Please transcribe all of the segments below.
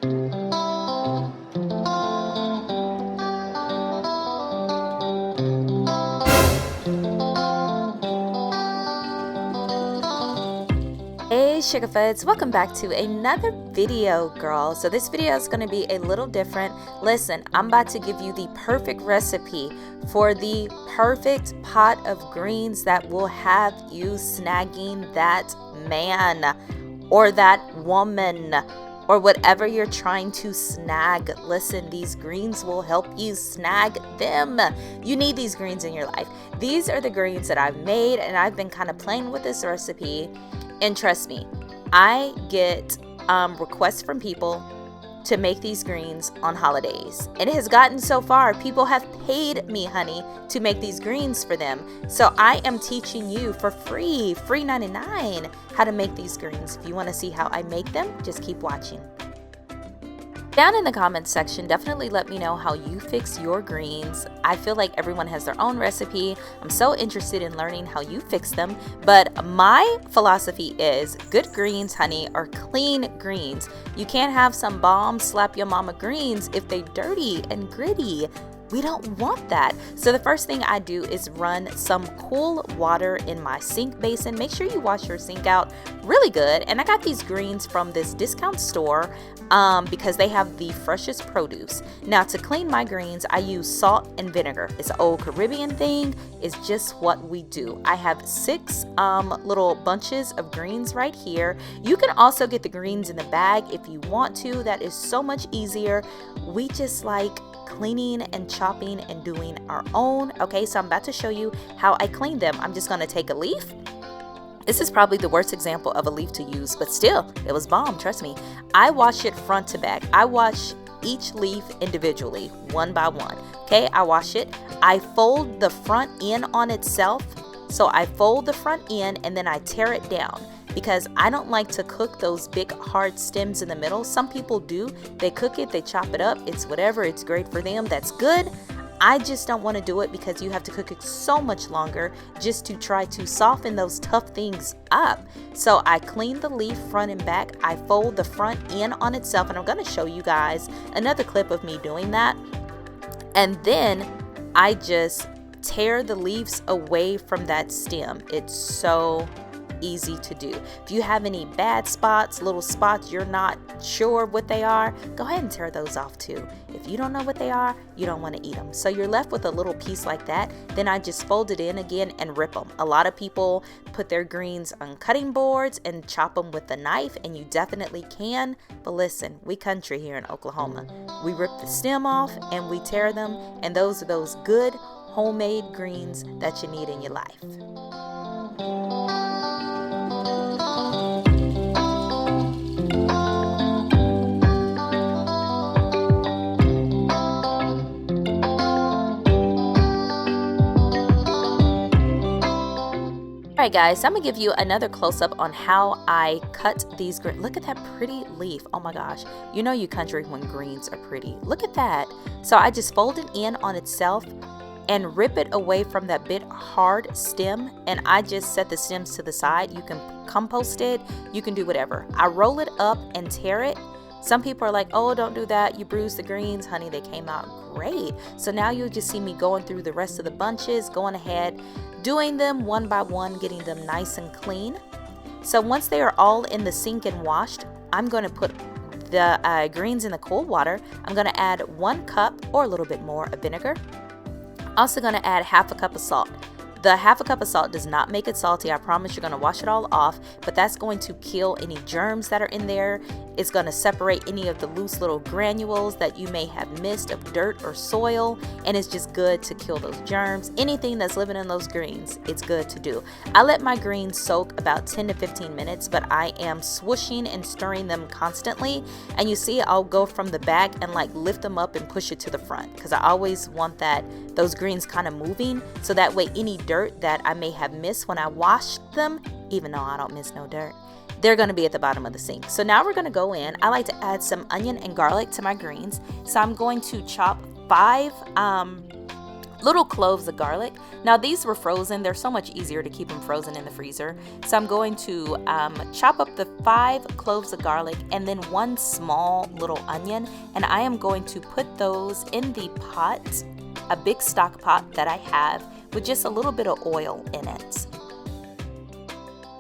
Hey sugar foods, welcome back to another video, girl. So this video is going to be a little different. Listen, I'm about to give you the perfect recipe for the perfect pot of greens that will have you snagging that man or that woman or whatever you're trying to snag. Listen, these greens will help you snag them. You need these greens in your life. These are the greens that I've made, and I've been kind of playing with this recipe. And trust me, I get requests from people to make these greens on holidays. And it has gotten so far, people have paid me, honey, to make these greens for them. So I am teaching you for free 99, how to make these greens. If you want to see how I make them, just keep watching. Down in the comments section, definitely let me know how you fix your greens. I feel like everyone has their own recipe. I'm so interested in learning how you fix them. But my philosophy is good greens, honey, are clean greens. You can't have some bomb slap your mama greens if they dirty and gritty. We don't want that. So the first thing I do is run some cool water in my sink basin. Make sure you wash your sink out really good. And I got these greens from this discount store because they have the freshest produce. Now to clean my greens, I use salt and vinegar. It's an old Caribbean thing. It's just what we do. I have 6 little bunches of greens right here. You can also get the greens in the bag if you want to. That is so much easier. We just like cleaning and chopping and doing our own. Okay, so I'm about to show you how I clean them. I'm just going to take a leaf. This is probably the worst example of a leaf to use, but still, it was bomb, trust me. I wash it front to back. I wash each leaf individually, one by one. Okay, I wash it. I fold the front end on itself. So I fold the front end and then I tear it down, because I don't like to cook those big hard stems in the middle. Some people do. They cook it, they chop it up. It's whatever. It's great for them. That's good. I just don't want to do it because you have to cook it so much longer just to try to soften those tough things up. So I clean the leaf front and back. I fold the front end on itself, and I'm going to show you guys another clip of me doing that. And then I just tear the leaves away from that stem. It's so easy to do. If you have any bad spots, little spots you're not sure what they are, go ahead and tear those off too. If you don't know what they are, you don't want to eat them. So you're left with a little piece like that. Then I just fold it in again and rip them. A lot of people put their greens on cutting boards and chop them with a knife, and you definitely can. But listen, we country here in Oklahoma. We rip the stem off and we tear them, and those are those good homemade greens that you need in your life. Alright guys, I'm going to give you another close-up on how I cut these greens. Look at that pretty leaf. Oh my gosh. You know you country when greens are pretty. Look at that. So I just fold it in on itself and rip it away from that bit hard stem, and I just set the stems to the side. You can compost it. You can do whatever. I roll it up and tear it. Some people are like, oh, don't do that. You bruised the greens. Honey, they came out great. So now you'll just see me going through the rest of the bunches, going ahead, doing them one by one, getting them nice and clean. So once they are all in the sink and washed, I'm going to put the greens in the cold water. I'm going to add 1 cup or a little bit more of vinegar. Also going to add half a cup of salt. The half a cup of salt does not make it salty. I promise you're going to wash it all off, but that's going to kill any germs that are in there. It's going to separate any of the loose little granules that you may have missed of dirt or soil, and it's just good to kill those germs. Anything that's living in those greens, it's good to do. I let my greens soak about 10 to 15 minutes, but I am swooshing and stirring them constantly. And you see, I'll go from the back and like lift them up and push it to the front, because I always want those greens kind of moving, so that way any dirt that I may have missed when I washed them, even though I don't miss no dirt, they're going to be at the bottom of the sink. So now we're going to go in. I like to add some onion and garlic to my greens. So I'm going to chop 5 little cloves of garlic. Now these were frozen. They're so much easier to keep them frozen in the freezer. So I'm going to chop up the 5 cloves of garlic and then 1 small little onion, and I am going to put those in the pot, a big stock pot that I have, with just a little bit of oil in it.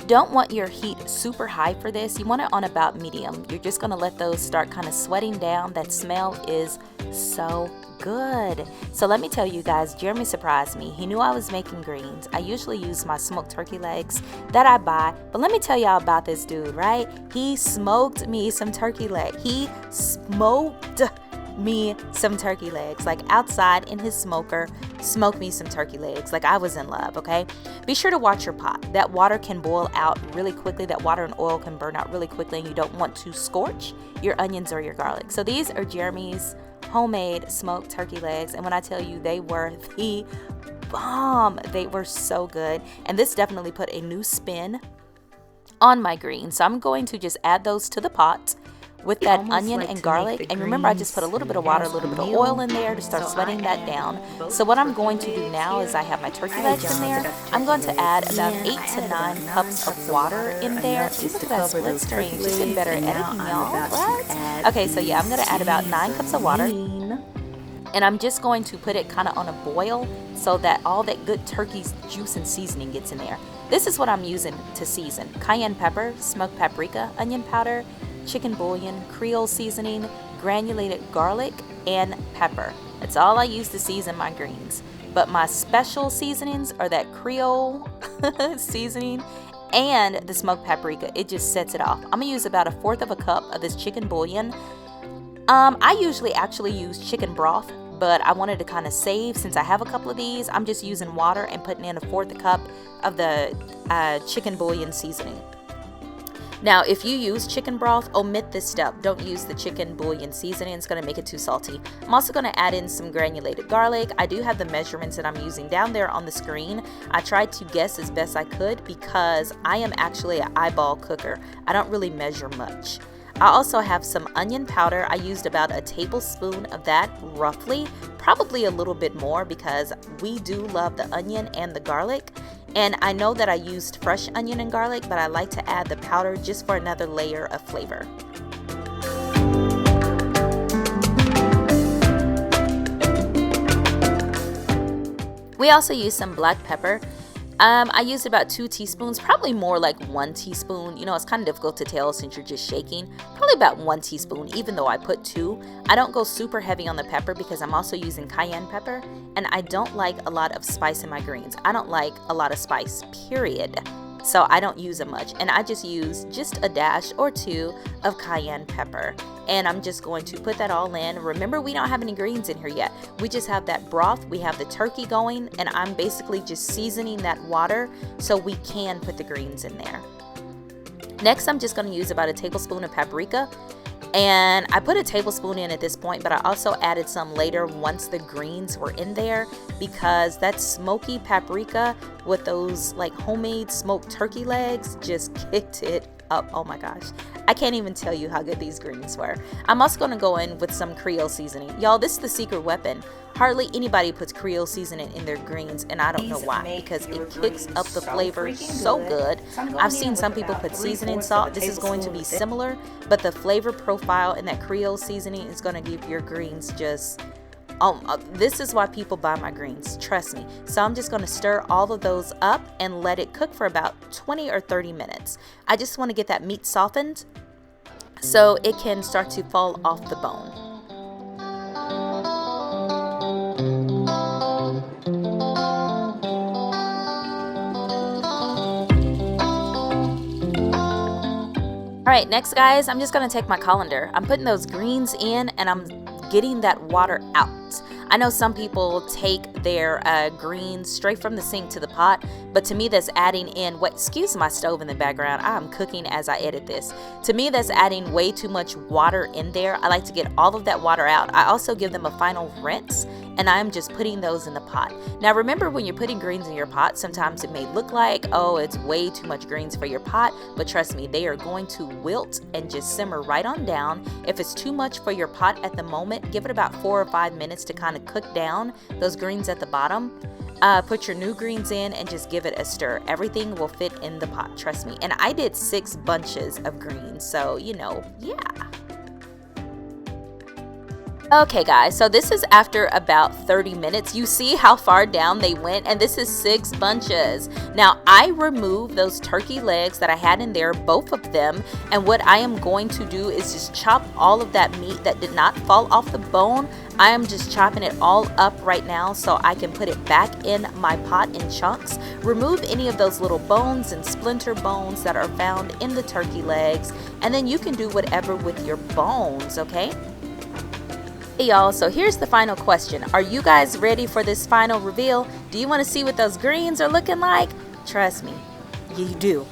Don't want your heat super high for this. You want it on about medium. You're just going to let those start kind of sweating down. That smell is so good. So let me tell you guys, Jeremy surprised me. He knew I was making greens. I usually use my smoked turkey legs that I buy, but let me tell y'all about this dude, right? He smoked me some turkey leg. He smoked me some turkey legs, like outside in his smoker, smoked me some turkey legs, like I was in love. Okay, be sure to watch your pot. That water can boil out really quickly. That water and oil can burn out really quickly, and you don't want to scorch your onions or your garlic. So these are Jeremy's homemade smoked turkey legs, and when I tell you, they were the bomb. They were so good, and this definitely put a new spin on my greens. So I'm going to just add those to the pot with that onion and garlic. And remember, I just put a little bit of water, a little bit of oil in there to start sweating that down. So what I'm going to do now is I have my turkey legs in there. I'm going to add about 8 to 9 cups of water in there. Look at that split screen. She's getting better at editing, y'all. What? Okay, so yeah, I'm going to add about 9 cups of water. And I'm just going to put it kind of on a boil so that all that good turkey's juice and seasoning gets in there. This is what I'm using to season: cayenne pepper, smoked paprika, onion powder, chicken bouillon, Creole seasoning, granulated garlic, and pepper. That's all I use to season my greens. But my special seasonings are that Creole seasoning and the smoked paprika. It just sets it off. I'm gonna use about 1/4 of a cup of this chicken bouillon. I usually actually use chicken broth, but I wanted to kind of save since I have a couple of these. I'm just using water and putting in 1/4 cup of the chicken bouillon seasoning. Now, if you use chicken broth, omit this step. Don't use the chicken bouillon seasoning. It's going to make it too salty. I'm also going to add in some granulated garlic. I do have the measurements that I'm using down there on the screen. I tried to guess as best I could because I am actually an eyeball cooker. I don't really measure much. I also have some onion powder. I used about a tablespoon of that, roughly, probably a little bit more because we do love the onion and the garlic. And I know that I used fresh onion and garlic, but I like to add the powder just for another layer of flavor. We also use some black pepper. I used about 2 teaspoons, probably more like 1 teaspoon. You know, it's kind of difficult to tell since you're just shaking. Probably about 1 teaspoon, even though I put 2. I don't go super heavy on the pepper because I'm also using cayenne pepper, and I don't like a lot of spice in my greens. I don't like a lot of spice, period. So I don't use it much, and I just use just a dash or 2 of cayenne pepper. And I'm just going to put that all in. Remember, we don't have any greens in here yet. We just have that broth, we have the turkey going, and I'm basically just seasoning that water so we can put the greens in there. Next, I'm just going to use about a tablespoon of paprika. And I put a tablespoon in at this point, but I also added some later once the greens were in there because that smoky paprika with those like homemade smoked turkey legs just kicked it up. Oh my gosh. I can't even tell you how good these greens were. I'm also going to go in with some Creole seasoning. Y'all, this is the secret weapon. Hardly anybody puts Creole seasoning in their greens, and I don't know why, because it kicks up the flavor so good. I've seen some people put seasoning salt. This is going to be similar, but the flavor profile in that Creole seasoning is going to give your greens just... this is why people buy my greens, trust me. So I'm just going to stir all of those up and let it cook for about 20 or 30 minutes. I just want to get that meat softened so it can start to fall off the bone. All right, next guys, I'm just going to take my colander. I'm putting those greens in and I'm getting that water out. I know some people take their greens straight from the sink to the pot, but to me that's adding in, excuse my stove in the background, I'm cooking as I edit this. To me that's adding way too much water in there. I like to get all of that water out. I also give them a final rinse, and I'm just putting those in the pot. Now remember, when you're putting greens in your pot, sometimes it may look like, oh, it's way too much greens for your pot, but trust me, they are going to wilt and just simmer right on down. If it's too much for your pot at the moment, give it about 4 or 5 minutes to kind kind of cook down those greens at the bottom, put your new greens in and just give it a stir. Everything will fit in the pot, trust me. And I did 6 bunches of greens, so you know, yeah. Okay guys, so this is after about 30 minutes. You see how far down they went, and this is 6 bunches. Now I removed those turkey legs that I had in there, both of them, and what I am going to do is just chop all of that meat that did not fall off the bone. I am just chopping it all up right now so I can put it back in my pot in chunks. Remove any of those little bones and splinter bones that are found in the turkey legs, and then you can do whatever with your bones, okay? Hey y'all, so here's the final question. Are you guys ready for this final reveal? Do you want to see what those greens are looking like? Trust me, you do.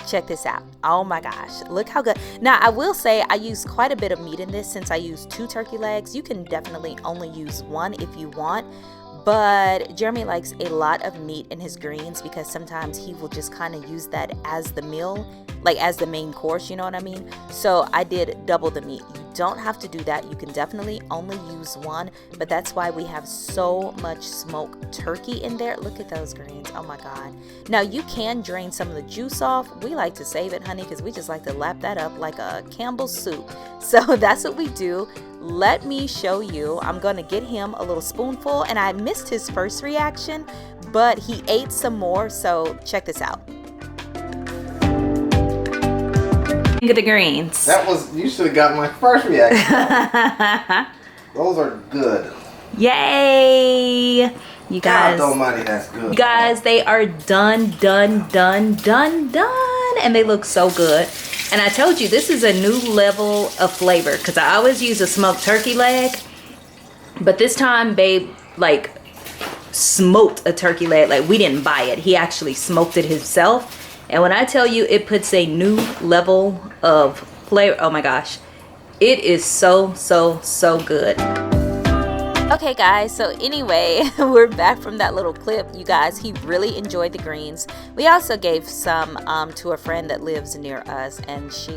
Check this out. Oh my gosh, look how good. Now I will say I used quite a bit of meat in this since I used 2 turkey legs. You can definitely only use 1 if you want. But Jeremy likes a lot of meat in his greens because sometimes he will just kind of use that as the meal, like as the main course, you know what I mean? So I did double the meat. You don't have to do that. You can definitely only use 1, but that's why we have so much smoked turkey in there. Look at those greens. Oh my God. Now you can drain some of the juice off. We like to save it, honey, because we just like to lap that up like a Campbell's soup. So that's what we do. Let me show you. I'm gonna get him a little spoonful, and I missed his first reaction, but he ate some more, so check this out. Look at the greens. That was, you should have got my first reaction. Those are good. Yay! You guys, God almighty, that's good. You guys, they are done, and they look so good. And I told you, this is a new level of flavor because I always use a smoked turkey leg, but this time babe like smoked a turkey leg. Like, we didn't buy it, he actually smoked it himself, and when I tell you it puts a new level of flavor, oh my gosh, it is so good. Okay guys, so anyway, we're back from that little clip. You guys, he really enjoyed the greens. We also gave some to a friend that lives near us, and she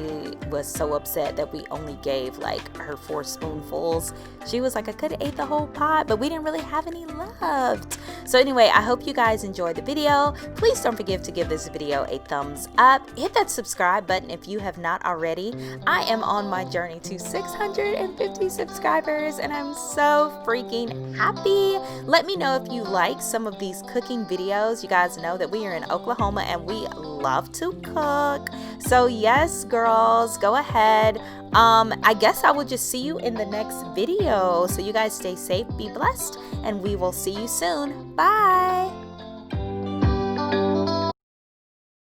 was so upset that we only gave like her 4 spoonfuls. She was like, I could have ate the whole pot, but we didn't really have any left. So anyway, I hope you guys enjoyed the video. Please don't forget to give this video a thumbs up. Hit that subscribe button if you have not already. I am on my journey to 650 subscribers, and I'm so freaking happy. Let me know if you like some of these cooking videos. You guys know that we are in Oklahoma and we love to cook. So yes, girls, go ahead. I guess I will just see you in the next video. So you guys stay safe, be blessed, and we will see you soon. Bye.